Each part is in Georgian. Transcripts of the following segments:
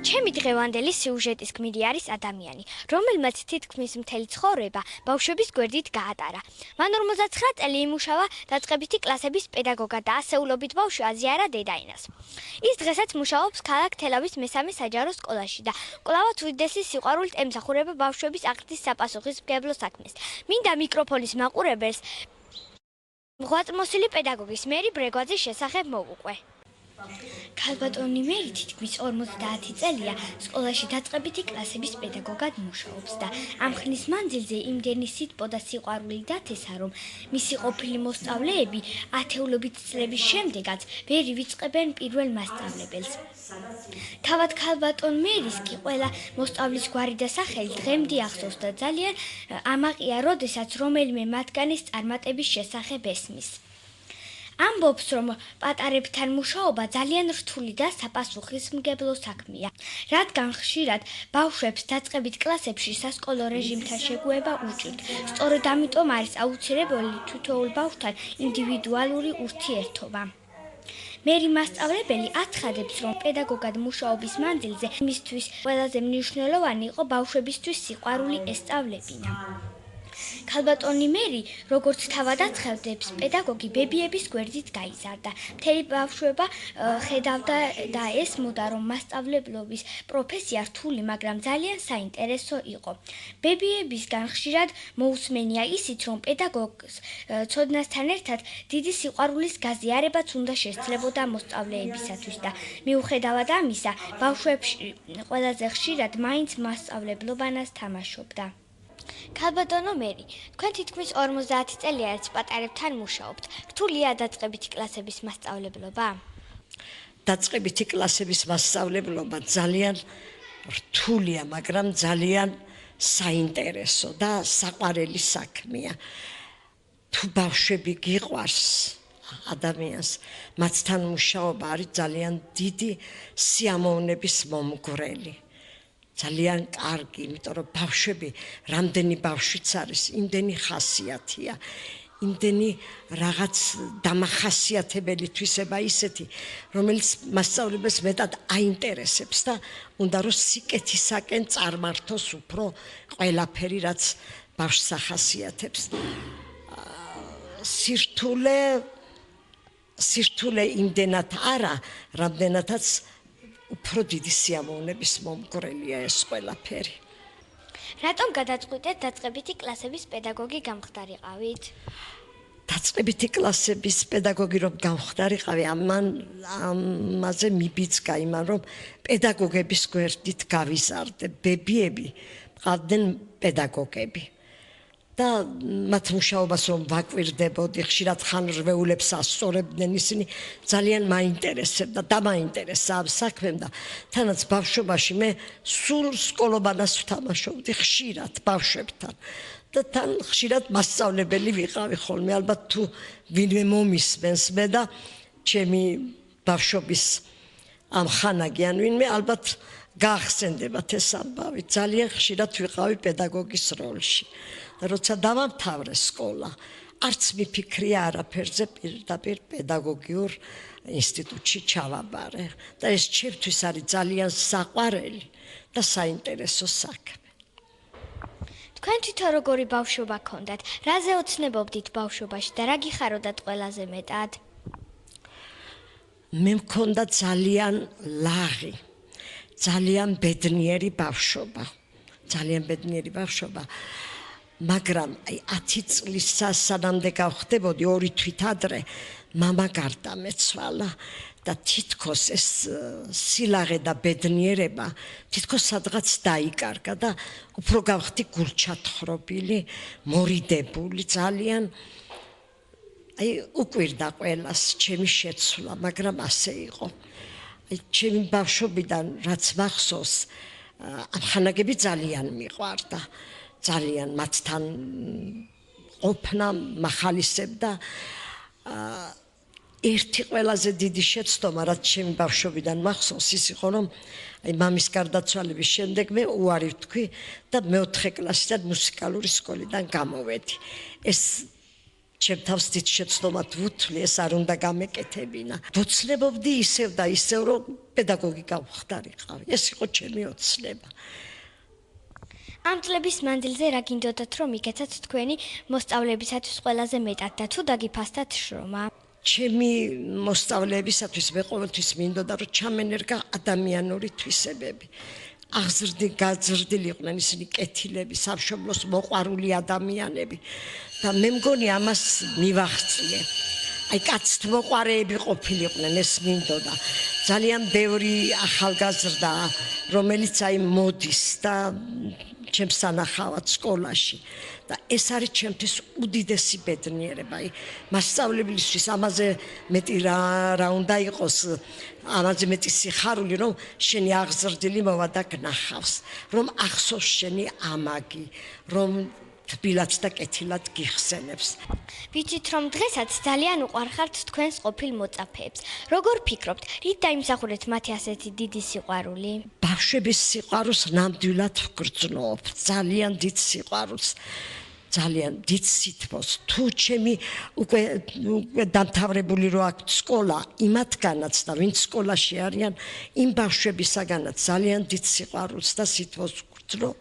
ჩემი დღევანდელი სიუჟეტის გმირი არის ადამიანი, რომელმაც თითქმის მთელი ცხოვრება ბავშვების გვერდით გაატარა. მან 59 წელი იმუშავა დაწყებითი კლასების პედაგოგად და ასეულობით ბავშვი აზიარა დედაენას. ის დღესაც მუშაობს ქალაქ თელავის მესამე საჯარო სკოლაში და კვლავაც უდიდესი სიყვარულით ემსახურება ბავშვების აღზრდის საპასუხისმგებლო საქმეს. მინდა მიკროფონის მაყურებელს ღვაწლმოსილი პედაგოგის მერი ბრეგვაძის შესახებ მოვუყვე. ქალბატონი მერი თითქმის 50 წელია სკოლაში დაწყებითი კლასების პედაგოგად მუშაობს და ამ ხნის მანძილზე იმდენი სიტყვა და სიყვარული დათესა, რომ მისი ყოფილი მოსწავლეები ათეულობით წლების შემდეგაც ვერ ივიწყებენ პირველ მასწავლებელს. თავად ქალბატონ მერის კი ყველა მოსწავლის გვარი და სახელი დღემდე ახსოვს და ძალიან ამაყია, როდესაც რომელიმე მათგანის წარმატების შესახებ ესმის. ამბობს, რომ პატარებთან მუშაობა ძალიან რთული და საპასუხისმგებლო საქმეა, რადგან ხშირად ბავშვებს დაწყებით კლასებში სასკოლო რეჟიმთან შეგუება უჭირთ. სწორედ ამიტომ არის აუცილებელი თითოეულ ბავშვთან ინდივიდუალური ურთიერთობა. მერი მასწავლებელი აცხადებს, რომ პედაგოგად მუშაობის მანძილზე მისთვის ყველაზე მნიშვნელოვანი იყო ბავშვებისთვის სიყვარული ესწავლებინა. ქალბატონი მერი, როგორც თავად აცხადებს, პედაგოგი ბებიების გვერდით გაიზარდა. მთელი ბავშვობა ხედავდა და ესმოდა, რომ მასწავლებლობის პროფესია რთული, მაგრამ ძალიან საინტერესო იყო. ბებიებისგან ხშირად მოусმენია ისიც, რომ პედაგოგს ცოდნასთან ერთად დიდი სიყვარულის გაზიარებაც უნდა შესძლებოდა მოსწავლეებისათვის და მიუხედავად ამისა, ბავშვებში ყველაზე ხშირად მაინც მასწავლებლობანას თამაშობდა. ქალბატონო მერი, თქვენ თითქმის 50 წელია პატარებთან მუშაობთ. რთულია დაწყებითი კლასების მასწავლებლობა? დაწყებითი კლასების მასწავლებლობა ძალიან რთულია, მაგრამ ძალიან საინტერესო და საყვარელი საქმეა. თუ ბავშვები გიყვარს ადამიანს, მათთან მუშაობა არის ძალიან დიდი სიამოვნების მომგვრელი. ძალიან კარგი, იმიტომ რომ ბავშვები, რამდენი ბავშვიც არის, იმდენი ხასიათია, იმდენი რაღაც დამახასიათებელი თვისება ისეთი, რომელიც მასწავლებელს მეტად აინტერესებს და უნდა რომ სიკეთისაკენ წარმართოს უფრო ყველაფერი, რაც ბავშვს ახასიათებს. სირთულე იმდენად არა, რამდენადაც უფრო დიდი სიამოვნების მომგვრელია ეს ყველაფერი. რატომ გადაწყვიტეთ დაწყებითი კლასების პედაგოგი გამხდარიყავით? დაწყებითი კლასების პედაგოგი რომ გამხდარიყავი, ამაზე მიბიძგა იმან, რომ პედაგოგების გვერდით გავიზარდე. ბებიები მყავდნენ პედაგოგები. და მათ მუშაობას რომ ვაკვირდებოდი, ხშირად ხანრვეულებს ასწორებდნენ, ისინი ძალიან მაინტერესებდა და მაინტერესა ამ საქმემ და თანაც ბავშვობაში მე სულ სკოლობანას ვთამაშობდი ხშირად ბავშვებთან და თან ხშირად მასწავლებელი ვიყავი ხოლმე, ალბათ თუ ვინმე მომისმენს მე და ჩემი ბავშვობის ამ ხანაგიან ვინმე ალბათ გაახსენდებათ ეს ამბავი. ძალიან ხშირად ვიყავი პედაგოგის როლში. როცა დავამთავრე სკოლა, არც მიფიქრია არაფერზე, პირდაპირ პედაგოგიურ ინსტიტუტში ჩავაბარე და ეს ჩემთვის არის ძალიან საყვარელი და საინტერესო საქმე. თქვენ თვითონ როგორი ბავშვობა გქონდათ? რაზე ოცნებობდით ბავშვობაში და რა გიხაროდათ ყველაზე მეტად? მე მქონდა ძალიან ლაღი, ძალიან ბედნიერი ბავშვობა. მაგრამ 10 წლის სანამდე გავხდებოდი 2 თვით ადრე მამა გარდამეცვალა და თითქოს ეს სილაღე და ბედნიერება თითქოს სადღაც დაიკარგა და უფრო გავხდი გულჩათხრობილი, მორიდებული, ძალიან უკვირდა ყველას ჩემი შეცვლა, მაგრამ ასე იყო. ჩემი ბავშვობიდან რაც მახსოვს, ამ ხანაგები ძალიან მიყვარდა. ძალიან მათთან ყოფნა მახალისებდა. ერთი ყველაზე დიდი შეცდომა, რაც ჩემი ბავშვობიდან მახსოვს, ის იყო, რომ მამის გარდაცვალების შემდეგ მე უარი ვთქვი და მე 4 კლასიდან მუსიკალური სკოლიდან გამოვედი. ეს ჩემ თავს დიდ შეცდომად ვუთვლი, ეს არ უნდა გამეკეთებინა. ვოცნებობდი ისევ და ისევ, რომ პედაგოგი გავხდარიყავი. ეს იყო ჩემი ოცნება. ამ წლების მანძილზე რა გინდოდათ რომ იკეთათ თქვენი მოსწავლებისათვის ყველაზე მეტად და თუ დაგიფასდათ შრომა? ჩემი მოსწავლეებისათვის მე ყოველთვის მინდოდა რომ ჩამენერგა ადამიანური თვისებები. გაზრდილი იყვნენ ისინი კეთილები, სამშობლოს მოყვარული ადამიანები და მე მგონი ამას მივახციე. აი კაცთმოყვარეები ყოფილიყვნენ, ეს მინდოდა. ძალიან ბევრი ახალგაზრდა, რომელიც აი მოდის და ჩემს სანახავად სკოლაში და ეს არის ჩემთვის უდიდესი ბედნიერება. აი მასწავლებლისთვის ამაზე მეტი რა უნდა იყოს, ამაზე მეტი სიხარული, რომ შენი აღზრდილი მოვა და გნახავს, რომ ახსოვს შენი ამაგი, რომ თბილად და კეთილად გიხსენებს. ვიცით რომ დღესაც ძალიან უყვარხართ თქვენს ყოფილ მოწაფეებს. როგორ ფიქრობთ, რით დაიმსახურეთ მათი ასეთი დიდი სიყვარული? ბავშვების სიყვარულს ნამდვილად ვგრძნობ, ძალიან დიდ სიყვარულს. ძალიან დიდ სითბოს. თუ ჩემი უკვე დამთავრებული რო აქვს სკოლა, იმათგანაც და ვინც სკოლაში არიან, იმ ბავშვებისაგანაც ძალიან დიდ სიყვარულს და სითბოს ვგრძნობ.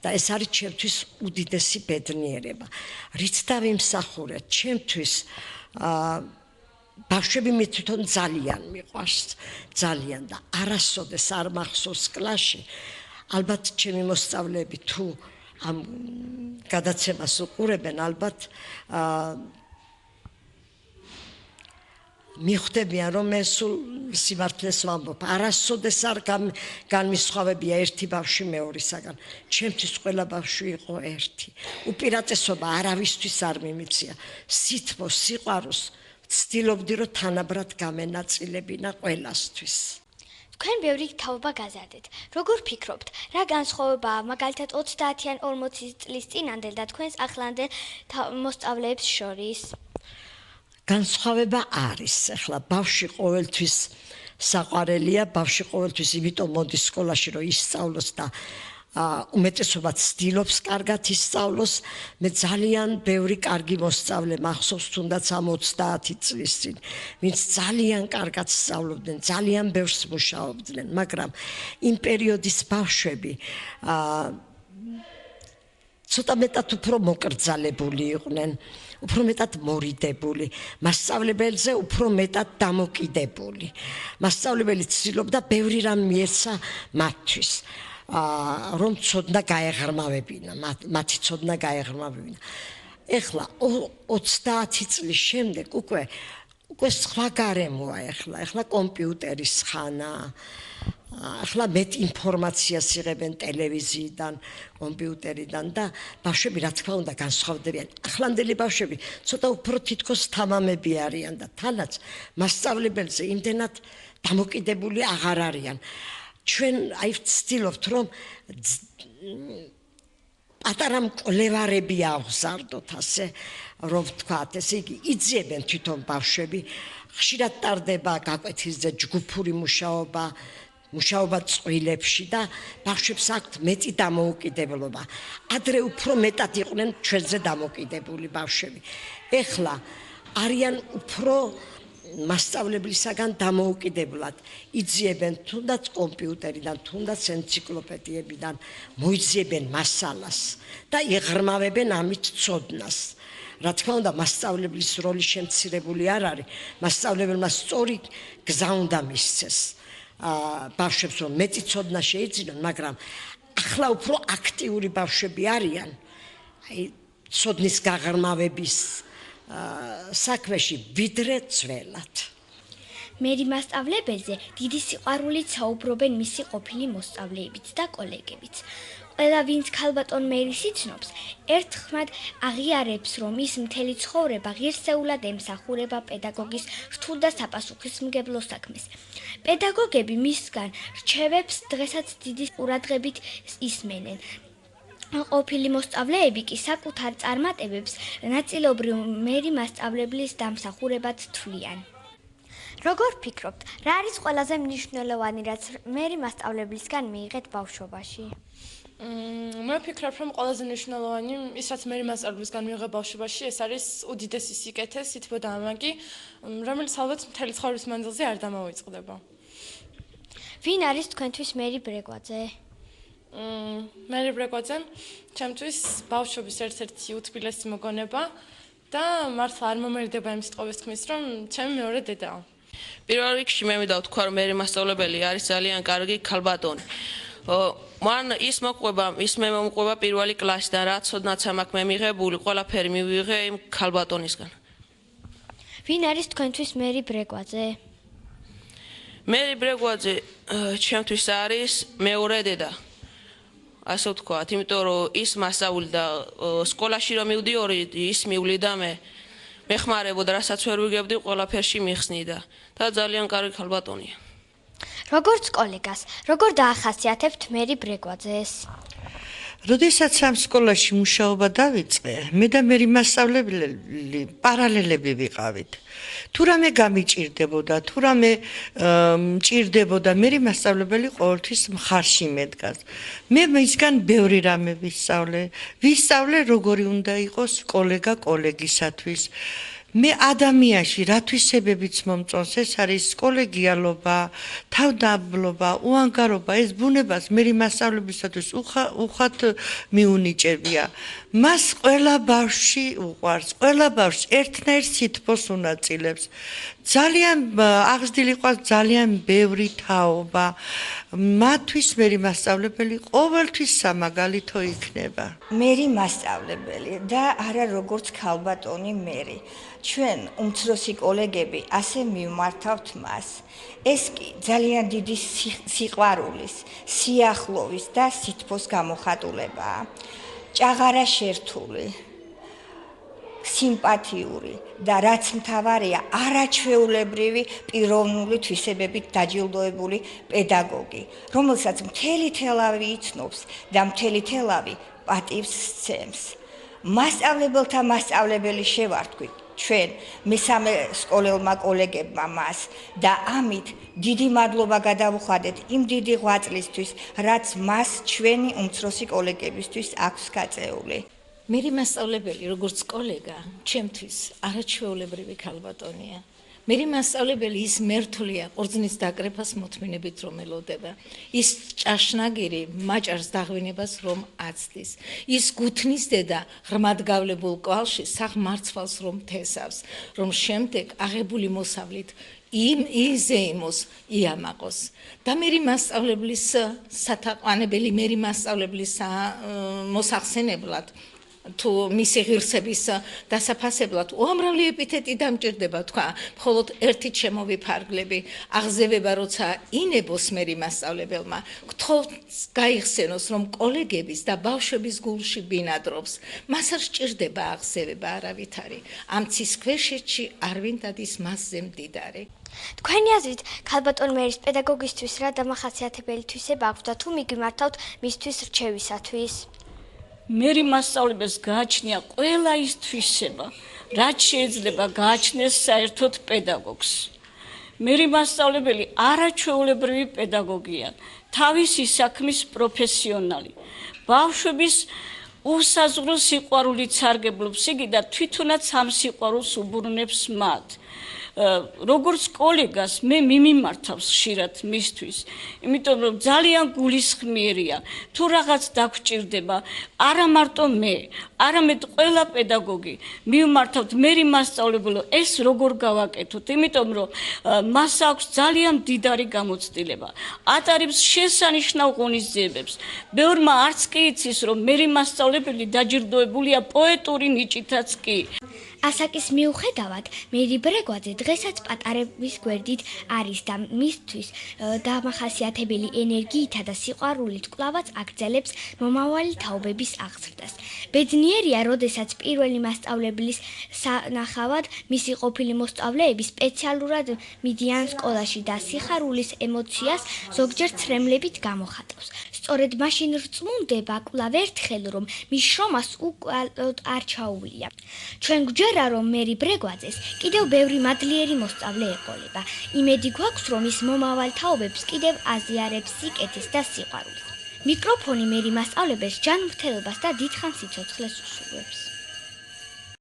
და ეს არის ჩემთვის უდიდესი ბედნიერება. რით დავიმსახურეთ? ჩემთვის ბავშვები მე თვითონ ძალიან მიყვარს, ძალიან და არასოდეს არ მახსოვს კლასში. ალბათ ჩემი მოსწავლეები თუ ამ გადაცემას უყურებენ, ალბათ მიხვდებიან რომ მე სულ სიმართლეს ვამბობ. არასოდეს არ განმისხვავებია ერთი ბავშვი მეორისაგან. ჩემთვის ყველა ბავშვი იყო ერთი. უპირატესობა არავისთვის არ მიმიცია. სითბოს, სიყვარულს ვცდილობდი რომ თანაბრად გამენაწილებინა ყველასთვის. თქვენ ბევრი თაობა გაზარდეთ. როგორ ფიქრობთ, რა განსხვავებაა მაგალითად 30-ან 40 წლის წინანდელ და თქვენს ახლანდელ მოსწავლეებს შორის? განსხვავება არის. ახლა ბავშვი ყოველთვის საყვარელია, ბავშვი ყოველთვის იმიტომ მოდის სკოლაში, რომ ისწავლოს და უმეტესობა ცდილობს კარგად ისწავლოს. მე ძალიან ბევრი კარგი მოსწავლე მახსოვს, თუნდაც ამ 30 წლის წინ, ვინც ძალიან კარგად სწავლობდნენ, ძალიან ბევრს მუშაობდნენ, მაგრამ იმ პერიოდის ბავშვები ცოტა მეტად უფრო მოკრძალებული იყვნენ, უფრო მეტად მორიდებული, მასწავლებელზე უფრო მეტად დამოკიდებული. მასწავლებელი ცდილობდა ბევრი რამ მიეცა მათთვის, რომ ცოდნა გაეღრმავებინა, მათი ცოდნა გაეღრმავებინა. ეხლა 30 წლის შემდეგ უკვე სხვა გარემოა ეხლა კომპიუტერის ხანაა. ახლა მეტ ინფორმაციას იღებენ ტელევიზიიდან, კომპიუტერიდან და ბავშვები რა თქმა უნდა განსხვავდებიან. ახლანდელი ბავშვები ცოტა უფრო თითქოს თამამები არიან და თანაც მასწავლებელზე იმდენად დამოკიდებული აღარ არიან. ჩვენ აი ვცდილობთ რომ პატარა მკვლევარები ავზარდოთ, ასე რომ ვთქვათ, ესე იგი იძიებენ თვითონ ბავშვები, ხშირად ტარდება გაკვეთილზე ჯგუფური მუშაობა წყვილებში და ბავშვებს აქვთ მეტი დამოუკიდებლობა. ადრე უფრო მეტად იყვნენ ჩვენზე დამოკიდებული ბავშვები. ეხლა არიან უფრო მასწავლებლისაგან დამოუკიდებლად. იძიებენ თუნდაც კომპიუტერიდან, თუნდაც ენციკლოპედიებიდან, მოიძიებენ მასალას და იღრმავებენ ამით ცოდნას. რა თქმა უნდა, მასწავლებლის როლი შემცირებული არ არის. მასწავლებელმა სწორი გზა უნდა მისცეს. ბავშვებს რომ მეტი ცოდნა შეიძინონ, მაგრამ ახლა უფრო აქტიური ბავშვები არიან. აი ცოდნის გაღრმავების საქმეში ვიდრე ძველად. მერი მასწავლებელზე დიდი სიყვარულით საუბრობენ მისი ყოფილი მოსწავლეებიც და კოლეგებიც. ყველა ვინც ქალბატონ მერის იცნობს, ერთხმად აღიარებს, რომ ის მთელი ცხოვრება ღირსეულად ემსახურება პედაგოგის რთულ და საპასუხისმგებლო საქმეს. პედაგოგები მისგან რჩევებს დღესაც დიდი ყურადღებით ისმენენ. ყოფილი მოსწავლეები კი საკუთარ წარმატებებს ნაწილობრივ მერი მასწავლებლის დამსახურებად თვლიან. როგორ ფიქრობთ, რა არის ყველაზე მნიშვნელოვანი, რაც მერი მასწავლებლისგან მიიღეთ ბავშვობაში? მე ვფიქრობ, რომ ყველაზე მნიშვნელოვანი ის, რაც მე მასწავლებლისგან მიიღე ბავშვობაში, ეს არის უდიდესი სიკეთე, სითბო და ამაგი, რომელიც ალბათ მთელი ცხოვრების მანძილზე არ დამოიწყდება. ვინ არის თქვენთვის მერი ბრეგვაძე? მერი ბრეგვაძე ჩემთვის ბავშვობის ერთ-ერთი უთბილესი მოგონება და მართლა არ მომერდება იმ სიტყვის თქმის, რომ ჩემი მეორე დედაა. პირველ რიგში მე მინდა ვთქვა, რომ მერი მასწავლებელი არის ძალიან კარგი ქალბატონი. მან ის მე მომყვება პირველი კლასიდან, რაც ოდნავ მაქვს მე მიღებული, ყველაფერი მივიღე იმ ქალბატონისგან. ვინ არის თქვენთვის მერი ბრეგვაძე? მერი ბრეგვაძე ჩემთვის არის მეორე დედა. ასე ვთქვათ, იმიტომ რომ ის მასწავლიდა სკოლაში რომ მივდიორი, ის მივლიდა მე მეხმარებოდა, რასაც ვერ ვიგებდი, ყველაფერში მიხსნიდა და ძალიან კარგი ქალბატონია. როგორც კოლეგას, როგორ დაახასიათებთ მერი ბრეგვაძეს? როდესაც ამ სკოლაში მუშაობა დავიწყე, მე და მერი მასწავლებელი პარალელები ვიყავით. თუ რამე გამიჭირდებოდა, თუ რამე მჭირდებოდა, მერი მასწავლებელი ყოველთვის მხარში მედგას. მე მისგან ბევრი რამე ვისწავლე, როგორი უნდა იყოს კოლეგა კოლეგისათვის. მე ადამიანში რა თვისებებიც მომწონს, ეს არის კოლეგიალობა, თავდაბლობა, უანგარობა, ეს ბუნებას მერი მასწავლებისათვის უხად მიუნიჭებია. მას ყველა ბავშვი უყვარს, ყველა ბავშვს ერთნაირ სითბოს უნაწილებს. ძალიან აღზრდილი ყავს ძალიან ბევრი თაობა. მათთვის მერი მასწავლებელი ყოველთვის სამაგალითო იქნება. მერი მასწავლებელი და არა როგორც ქალბატონი მერი. ჩვენ უმცროსი კოლეგები ასე მივმართავთ მას. ეს კი ძალიან დიდი სიყვარულის, სიახლოვის და სითბოს გამოხატულებაა. ჭაღარა შერთული, სიმპათიური და რაც მთავარია, არაჩვეულებრივი პიროვნული თვისებებით დაჯილდოებული პედაგოგი, რომელსაც მთელი თელავი იცნობს და მთელი თელავი პატივს სცემს. მასწავლებელთა მასწავლებელი შევარდქვით ჩვენ მესამე სკოლელმა კოლეგებმა მას და ამით დიდი მადლობა გადავუხადეთ იმ დიდი ღვაწლისთვის, რაც მას ჩვენი უმცროსი კოლეგებისთვის აქვს გაწეული. მერი მასწავლებელი როგორც კოლეგა ჩემთვის არაჩვეულებრივი ქალბატონია. მერი მასწავლებელი ის მერთულია ყურძნის დაკრეფას მოთმინებით რომ ელოდება. ის ჭაშნაგირი მაჭარს დაღვინებას რომ აცდის. ის გუთნის დედა ღრმად გავლებულ კვალში საღმარცვალს რომ თესავს, რომ შემდეგ აღებული მოსავლით იზეიმოს იამაყოს. და მერი მასწავლებლის სათაყვანებელი მერი მასწავლებლის მოსახსენებლად თუ მისი ღირსების დასაფასებლად უამრავი ეპითეტი დამჭირდება თქვა, მხოლოდ ერთი შემოვიფარგლები, აღზევება როცა ინებოს მერი მასწავლებელმა, გთხოვს გაიხსენოს, რომ კოლეგების და ბავშვების გულში ბინადრობს, მას არ სჭირდება აღზევება არავითარი, ამ ცის ქვეშეთში არვინ დადის მასზე მდიდარი. თქვენი აზრით, ქალბატონ მერის პედაგოგისთვის რა დამახასიათებელი თვისება აქვს და თუ მიგმართავთ მისთვის რჩევისათვის? მერი მასწავლებელს გააჩნია ყველა ის თვისება, რაც შეიძლება გააჩნდეს საერთოდ პედაგოგს. მერი მასწავლებელი არაჩვეულებრივი პედაგოგია, თავისი საქმის პროფესიონალი. ბავშვების უსაზღვრო სიყვარულით სარგებლობს იგი და თვითონაც ამ სიყვარულს უბურნებს მათ. როგორც კოლეგას მე მიმიმართავს ხშირად მისთვის, იმიტომ რომ ძალიან გულისხმიერია. თუ რაღაც დაგვჭირდება, არა მარტო მე, არამედ ყველა პედაგოგი მიმართავთ მერი მასწავლებელო, ეს როგორ გავაკეთოთ, იმიტომ რომ მას აქვს ძალიან დიდარი გამოცდილება. ატარებს შესანიშნავ ღონისძიებებს. ბევრმა არც კი იცის, რომ მერი მასწავლებელი დაჯილდოებულია პოეტური ნიჭითაც კი. ასაკის მიუხედავად, მერი ბრეგვაძე დღესაც პატარების გვერდით არის და მისთვის დამახასიათებელი ენერგიითა და სიყვარულით კვლავაც აგრძელებს მომავალი თაობების აღზრდას. ბედნიერია, როდესაც პირველი მასწავლებლის სანახავად მისი ყოფილი მოსწავლეები სპეციალურად მიდიან სკოლაში და სიხარულის ემოციას ზოგჯერ ცრემლებით გამოხატავს. სწორედ მაშინ რწმუნდება კვლავ ერთხელ, რომ მის შრომას უკვალოდ არ ჩაუვლია. ჩვენ გვჯერა, რომ მერი ბრეგვაძეს კიდევ ბევრი მადლიერი მოსწავლე ეყოლება. იმედი გვაქვს, რომ ის მომავალ თაობებს კიდევ აზიარებს სიკეთის და სიყვარულს. მიკროფონი მერი მასწავლებელს ჯანმრთელობას და დიდხან სიცოცხლეს უსურვებს.